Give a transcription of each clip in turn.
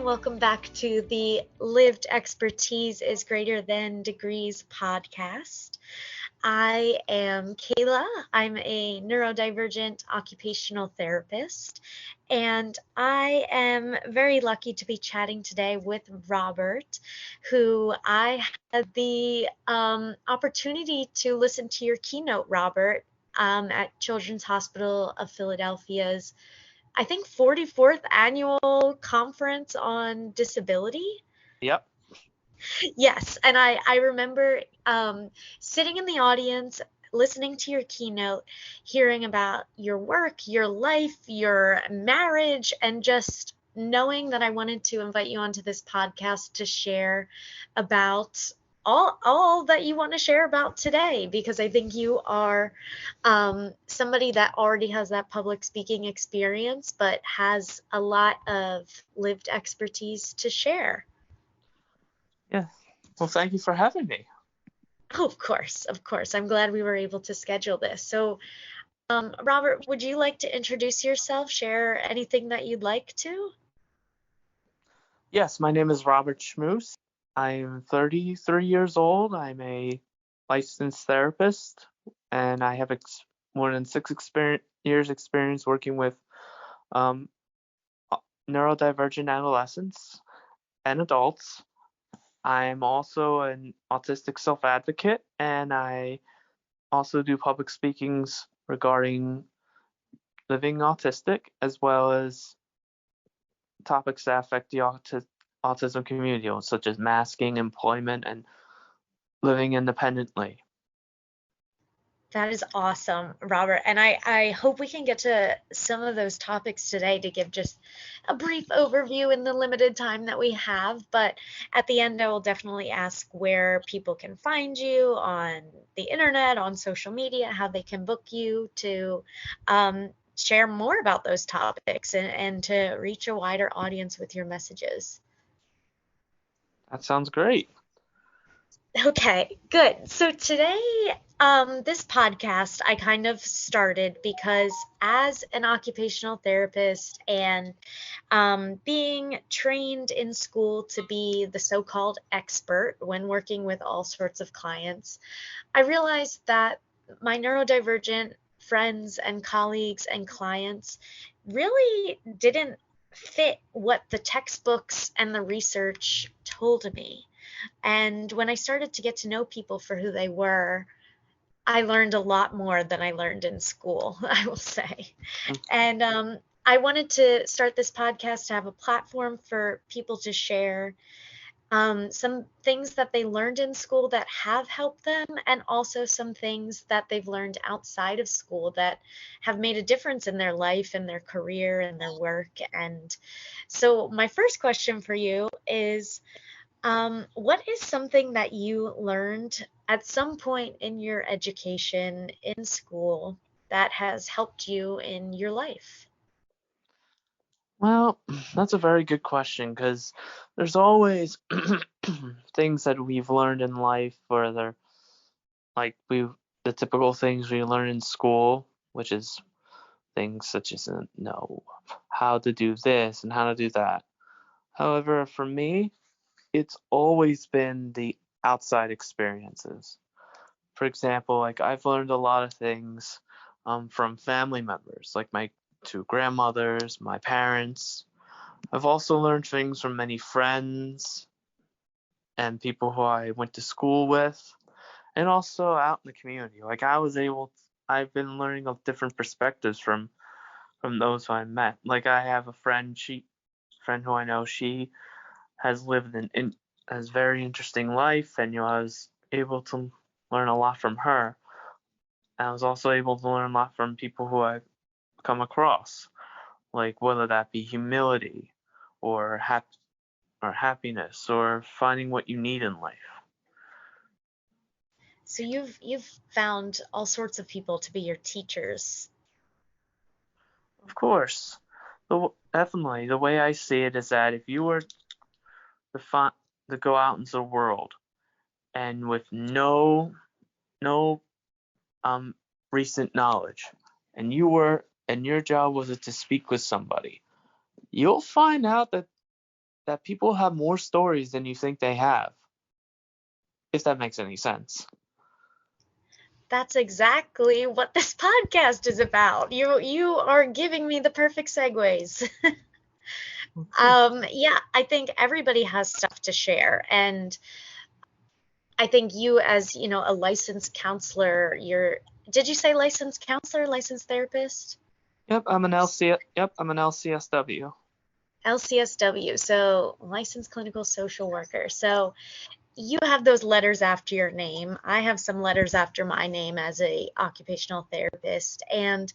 welcome back to the Lived Expertise is Greater Than Degrees podcast. I am Kayla. I'm a neurodivergent occupational therapist, and I am very lucky to be chatting today with Robert, who I had the opportunity to listen to your keynote, Robert, at Children's Hospital of Philadelphia's I think 44th annual conference on disability. Yep. Yes, and I remember sitting in the audience, listening to your keynote, hearing about your work, your life, your marriage, and just knowing that I wanted to invite you onto this podcast to share about all that you want to share about today, because I think you are somebody that already has that public speaking experience, but has a lot of lived expertise to share. Yeah. Well, thank you for having me. Oh, of course. I'm glad we were able to schedule this. So, Robert, would you like to introduce yourself, share anything that you'd like to? Yes, my name is Robert Schmus. I'm 33 years old. I'm a licensed therapist, and I have more than 6 years experience working with neurodivergent adolescents and adults. I'm also an autistic self-advocate, and I also do public speakings regarding living autistic, as well as topics that affect the autism community, such as masking, employment, and living independently. That is awesome, Robert. And I hope we can get to some of those topics today to give just a brief overview in the limited time that we have. But at the end, I will definitely ask where people can find you on the internet, on social media, how they can book you to share more about those topics and to reach a wider audience with your messages. That sounds great. Okay, good. So today, this podcast I kind of started because as an occupational therapist and being trained in school to be the so-called expert when working with all sorts of clients, I realized that my neurodivergent friends and colleagues and clients really didn't fit what the textbooks and the research told me. And when I started to get to know people for who they were, I learned a lot more than I learned in school, I will say. And I wanted to start this podcast to have a platform for people to share some things that they learned in school that have helped them, and also some things that they've learned outside of school that have made a difference in their life and their career and their work. And so my first question for you is, what is something that you learned at some point in your education in school that has helped you in your life? Well, that's a very good question, because there's always things that we've learned in life, where they're like the typical things we learn in school, which is things such as how to do this and how to do that. However, for me, it's always been the outside experiences. For example, like I've learned a lot of things from family members, like my two grandmothers, my parents. I've also learned things from many friends and people who I went to school with, and also out in the community. Like I've been learning of different perspectives from those who I met. Like I have a friend who I know, she has lived has very interesting life, and I was able to learn a lot from her. I was also able to learn a lot from people who I've come across, like whether that be humility or happiness or finding what you need in life. So you've found all sorts of people to be your teachers. Of course, definitely the way I see it is that if you were to go out into the world and with no recent knowledge, and your job was to speak with somebody, you'll find out that that people have more stories than you think they have, if that makes any sense. That's exactly what this podcast is about. You are giving me the perfect segues. Yeah, I think everybody has stuff to share, and I think you, as a licensed counselor, did you say licensed counselor, licensed therapist? Yep, I'm an LCSW. LCSW, so licensed clinical social worker. So you have those letters after your name. I have some letters after my name as a occupational therapist, and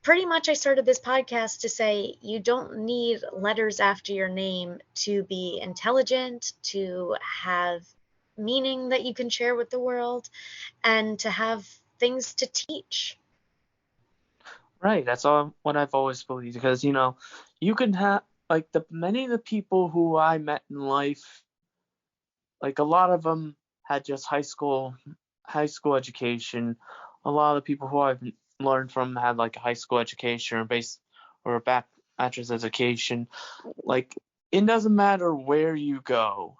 pretty much I started this podcast to say you don't need letters after your name to be intelligent, to have meaning that you can share with the world, and to have things to teach. Right, that's all what I've always believed, because you can have, like, many of the people who I met in life, like, a lot of them had just high school education. A lot of the people who I've learned from had like a high school education or a bachelor's education. Like, it doesn't matter where you go.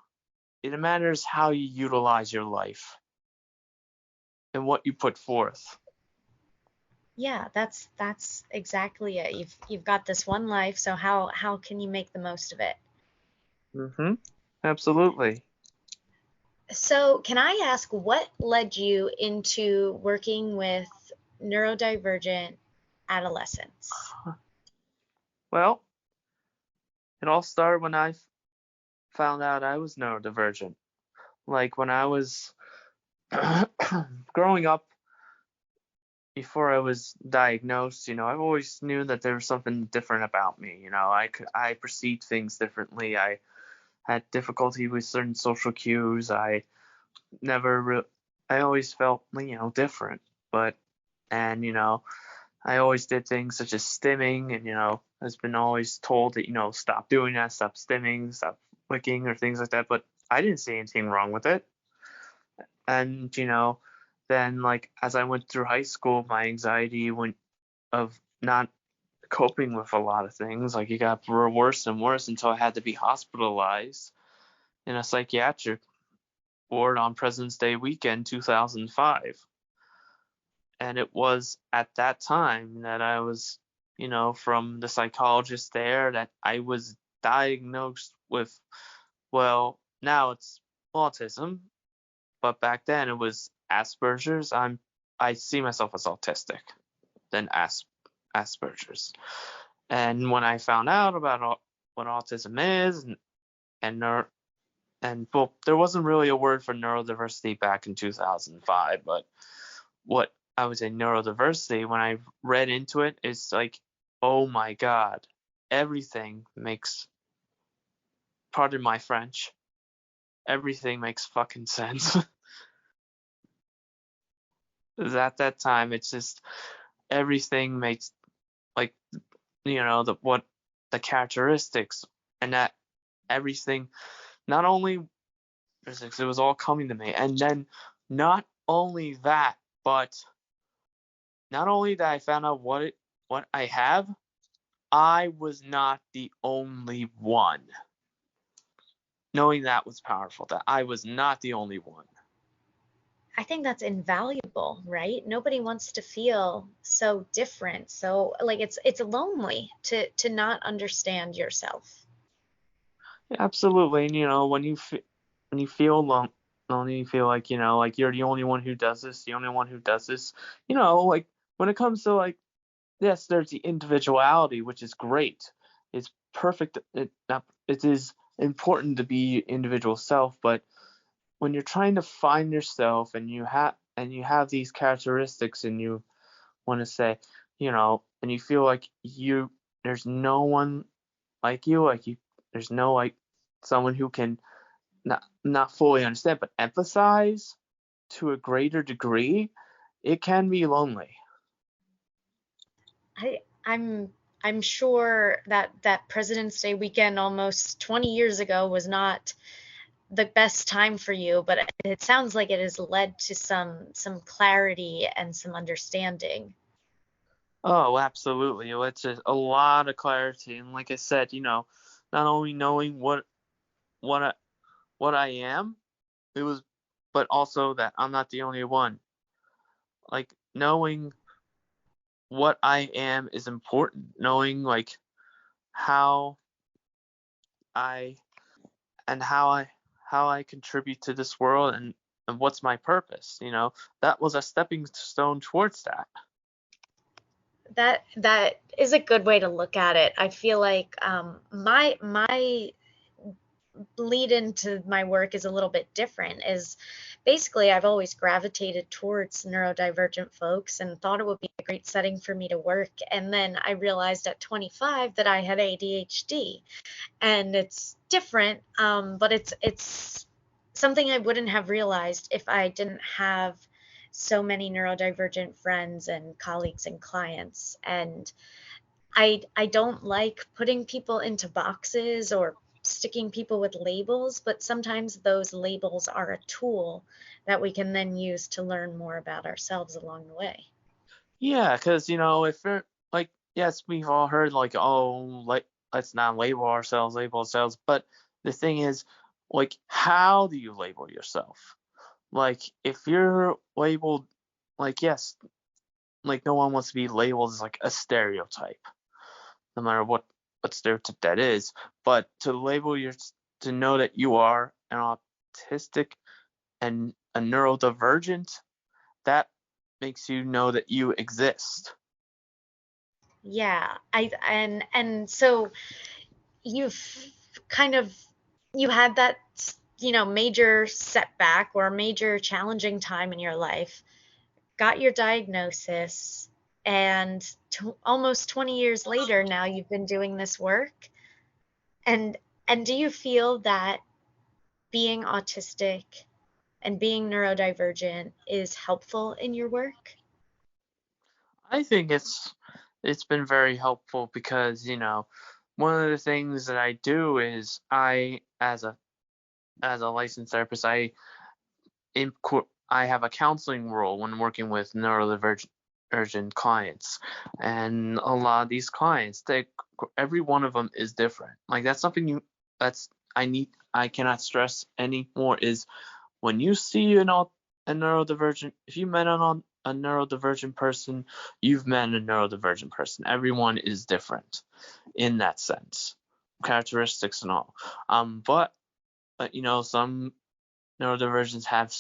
It matters how you utilize your life and what you put forth. Yeah, that's exactly it. You've got this one life, so how can you make the most of it? Mm-hmm. Absolutely. So, can I ask what led you into working with neurodivergent adolescents? Well, it all started when I found out I was neurodivergent. Like, when I was growing up, before I was diagnosed, I always knew that there was something different about me. I perceived things differently. I had difficulty with certain social cues. I always felt, different. But, and, I always did things such as stimming, and, has been always told that, stop doing that, stop stimming, stop flicking, or things like that. But I didn't see anything wrong with it. And, then, like, as I went through high school, my anxiety went of not coping with a lot of things. Like, it got worse and worse until I had to be hospitalized in a psychiatric ward on President's Day weekend 2005. And it was at that time that I was, from the psychologist there, that I was diagnosed with, well, now it's autism, but back then it was Asperger's. I see myself as autistic than Asperger's. And when I found out about what autism is, well, there wasn't really a word for neurodiversity back in 2005, but what I would say neurodiversity, when I read into it, is like, oh my God, everything makes, pardon my French, everything makes fucking sense. 'Cause at that time, it's just everything makes, like, the characteristics, and that everything, not only it was all coming to me, and then not only that, but not only that I found out what I have, I was not the only one. Knowing that was powerful, that I was not the only one. I think that's invaluable, right? Nobody wants to feel so different. So like it's lonely to not understand yourself. Absolutely. And when you feel lonely, you feel like, like you're the only one who does this, the only one who does this. Like, when it comes to, like, yes, there's the individuality, which is great. It's perfect. It is important to be individual self, but when you're trying to find yourself, and you have these characteristics, and you want to say, and you feel like there's no one like you, there's no, like, someone who can not fully understand but empathize to a greater degree, it can be lonely. I I'm sure that President's Day weekend almost 20 years ago was not the best time for you, but it sounds like it has led to some clarity and some understanding. Oh, absolutely. It's just a lot of clarity, and like I said, not only knowing what I am, but also that I'm not the only one. Like knowing what I am is important. Knowing like how I and how I contribute to this world and what's my purpose. That was a stepping stone towards that. That is a good way to look at it. I feel like my lead into my work is a little bit different. Is basically I've always gravitated towards neurodivergent folks and thought it would be a great setting for me to work. And then I realized at 25 that I had ADHD, and it's different, but it's something I wouldn't have realized if I didn't have so many neurodivergent friends and colleagues and clients. And I don't like putting people into boxes or sticking people with labels, but sometimes those labels are a tool that we can then use to learn more about ourselves along the way. Yeah, because if you're like, yes, we've all heard like, oh, like let's not label ourselves. But the thing is, like, how do you label yourself? Like, if you're labeled, like, yes, like no one wants to be labeled as like a stereotype, no matter what stereotype that is. But to know that you are an autistic and a neurodivergent, that makes you know that you exist. Yeah, and so you've kind of you had that major setback or major challenging time in your life, got your diagnosis, and almost 20 years later now you've been doing this work. And do you feel that being autistic and being neurodivergent is helpful in your work? I think it's been very helpful because one of the things that I do is as a licensed therapist, I have a counseling role when working with neurodivergent clients, and a lot of these clients, every one of them is different. Like that's something that's I cannot stress anymore is when you see a neurodivergent, if you met a neurodivergent person, you've met a neurodivergent person. Everyone is different in that sense, characteristics and all. But some neurodivergents have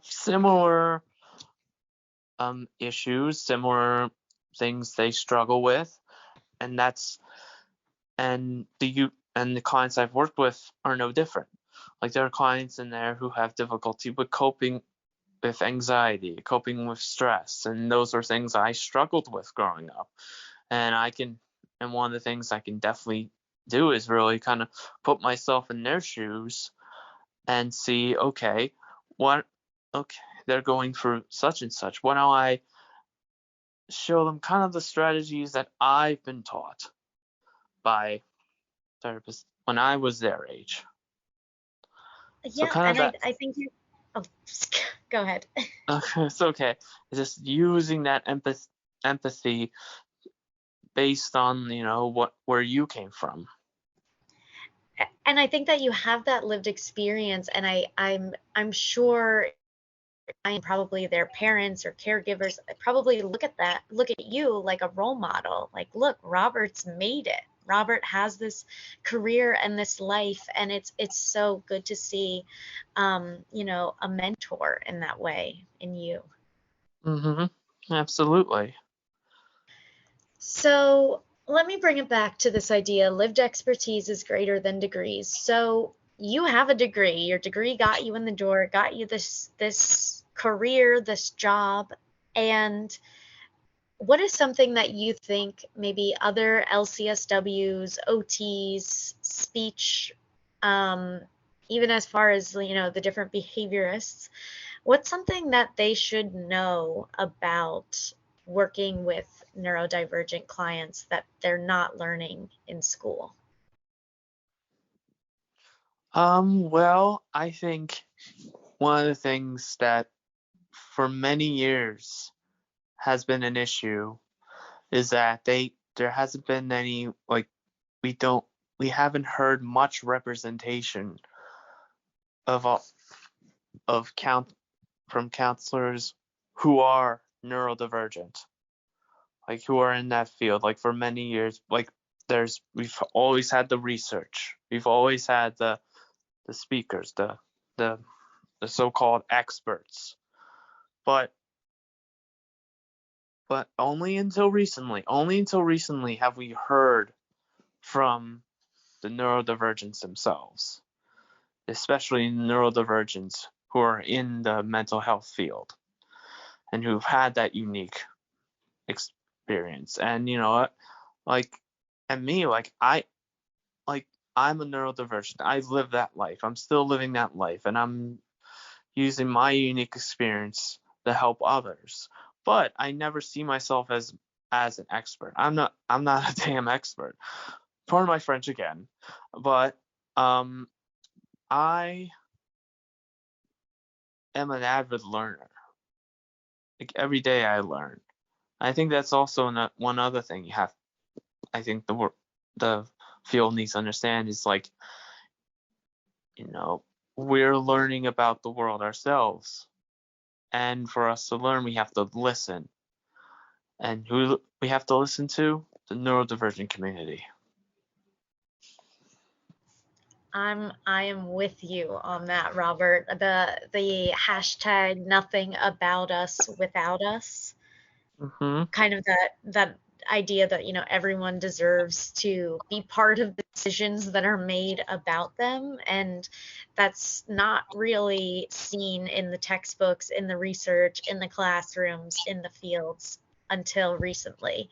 similar issues, similar things they struggle with, and the clients I've worked with are no different. Like there are clients in there who have difficulty with coping with anxiety, coping with stress, and those are things I struggled with growing up. And one of the things I can definitely do is really kind of put myself in their shoes and see, okay, they're going through such and such. Why don't I show them kind of the strategies that I've been taught by therapists when I was their age? So Yeah, kind of and I, that. I think you, oh, go ahead. It's okay. It's just using that empathy based on where you came from. And I think that you have that lived experience, and I'm sure and probably their parents or caregivers probably look at you like a role model. Like, look, Robert's made it. Robert has this career and this life, and it's so good to see, a mentor in that way in you. Absolutely. So let me bring it back to this idea: lived expertise is greater than degrees. So you have a degree. Your degree got you in the door, got you this career, this job. And what is something that you think maybe other LCSWs, OTs, speech, um, even as far as the different behaviorists, what's something that they should know about working with neurodivergent clients that they're not learning in school? Well, I think one of the things that for many years has been an issue is that there hasn't been any, like, we haven't heard much representation of from counselors who are neurodivergent, like who are in that field. Like for many years, like we've always had the research, we've always had the speakers, the so-called experts, but only until recently have we heard from the neurodivergents themselves, especially neurodivergents who are in the mental health field and who've had that unique experience. And you know what, like, and me, I'm a neurodivergent. I've lived that life, I'm still living that life, and I'm using my unique experience to help others. But I never see myself as an expert. I'm not a damn expert. Pardon my French again. But I am an avid learner. Like every day I learn. I think that's also one other thing I think the field needs to understand is, like, you know, we're learning about the world ourselves. And for us to learn, we have to listen. And who we have to listen to? The neurodivergent community. I am with you on that, Robert. The hashtag nothing about us without us. Mm-hmm. Kind of that idea that, everyone deserves to be part of the decisions that are made about them, and that's not really seen in the textbooks, in the research, in the classrooms, in the fields until recently.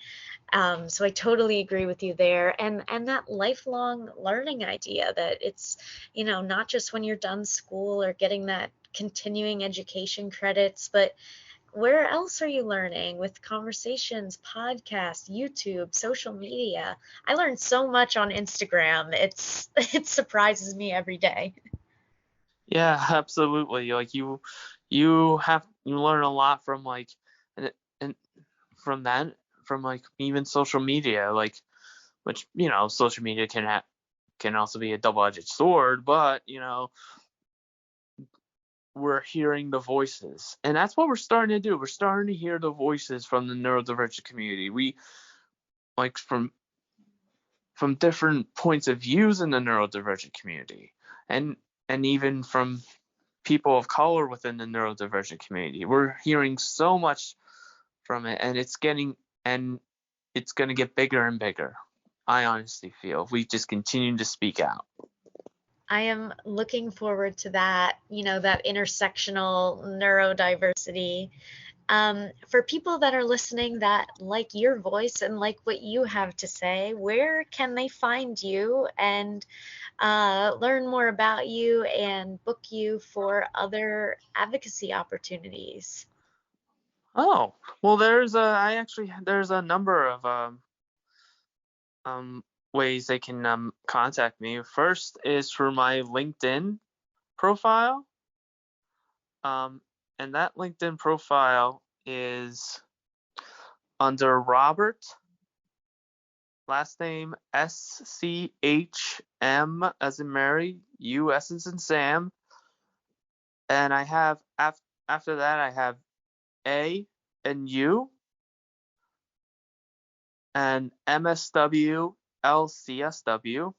So I totally agree with you there. And that lifelong learning idea that it's, not just when you're done school or getting that continuing education credits, but where else are you learning with conversations, podcasts, YouTube, social media? I learned so much on Instagram. It surprises me every day. Yeah, absolutely. Like you learn a lot from, like, and from that, from like even social media, like, which, social media can also be a double-edged sword, but we're hearing the voices, and that's what we're starting to do. We're starting to hear the voices from the neurodivergent community. We, like, from different points of views in the neurodivergent community, and even from people of color within the neurodivergent community. We're hearing so much from it, and it's going to get bigger and bigger. I honestly feel if we just continue to speak out. I am looking forward to that, that intersectional neurodiversity. For people that are listening that like your voice and like what you have to say, where can they find you and learn more about you and book you for other advocacy opportunities? Oh, well, there's a number of ways they can contact me. First is through my LinkedIn profile. And that LinkedIn profile is under Robert, last name SCHM as in Mary, U as in Sam, and I have after that I have A and U and MSW LCSW.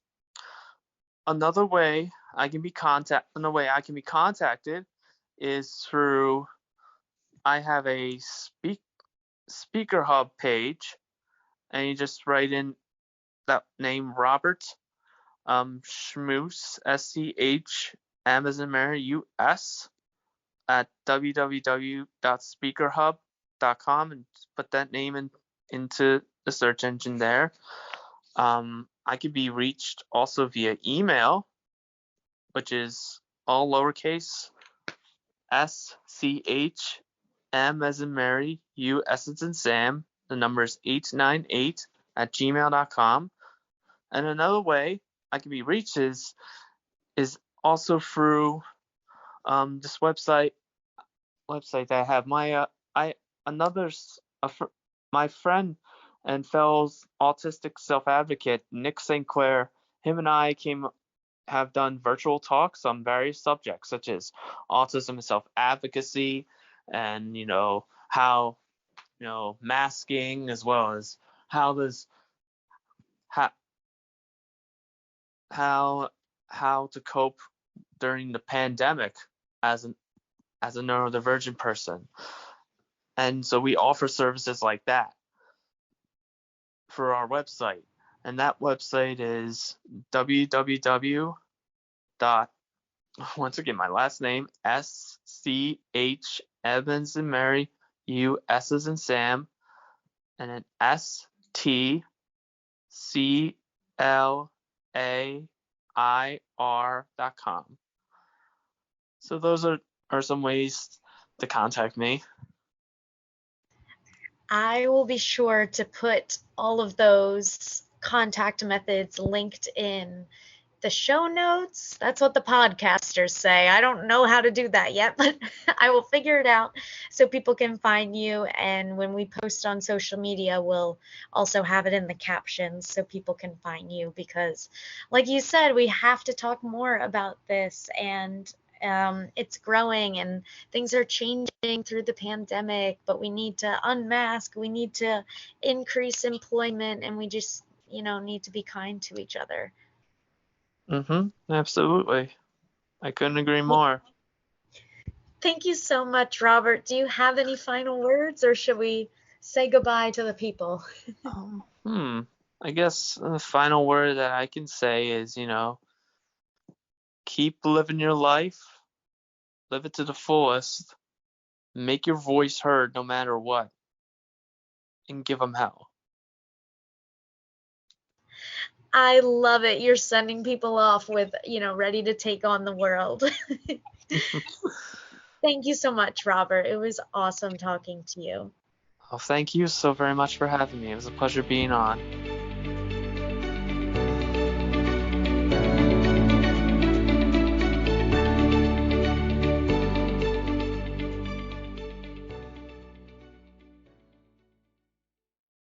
Another way I can be contacted is through, I have a speaker hub page, and you just write in that name, Robert Schmus, SCHM as in Mary, US, at www.speakerhub.com, and put that name into the search engine there. I can be reached also via email, which is all lowercase, SCHM as in Mary, U as in Sam. The number is 898@gmail.com. And another way I can be reached is also through this website that I have. My my friend and fellow autistic self-advocate Nick St. Clair. Him and I have done virtual talks on various subjects such as autism and self-advocacy, and how masking, as well as how does how how to cope during the pandemic as a neurodivergent person. And so we offer services like that for our website. And that website is www. Once again, my last name, SCH, Evans and Mary, U, S as in Sam, and then STCLAIR.com. So those are some ways to contact me. I will be sure to put all of those contact methods linked in the show notes. That's what the podcasters say. I don't know how to do that yet, but I will figure it out so people can find you. And when we post on social media, we'll also have it in the captions so people can find you, because like you said, we have to talk more about this, and it's growing and things are changing through the pandemic, but we need to unmask, we need to increase employment, and we just, need to be kind to each other. Absolutely. I couldn't agree more. Thank you so much, Robert. Do you have any final words, or should we say goodbye to the people? I guess the final word that I can say is, keep living your life, live it to the fullest, make your voice heard no matter what, and give them hell. I love it. You're sending people off with, ready to take on the world. Thank you so much, Robert. It was awesome talking to you. Well, thank you so very much for having me. It was a pleasure being on.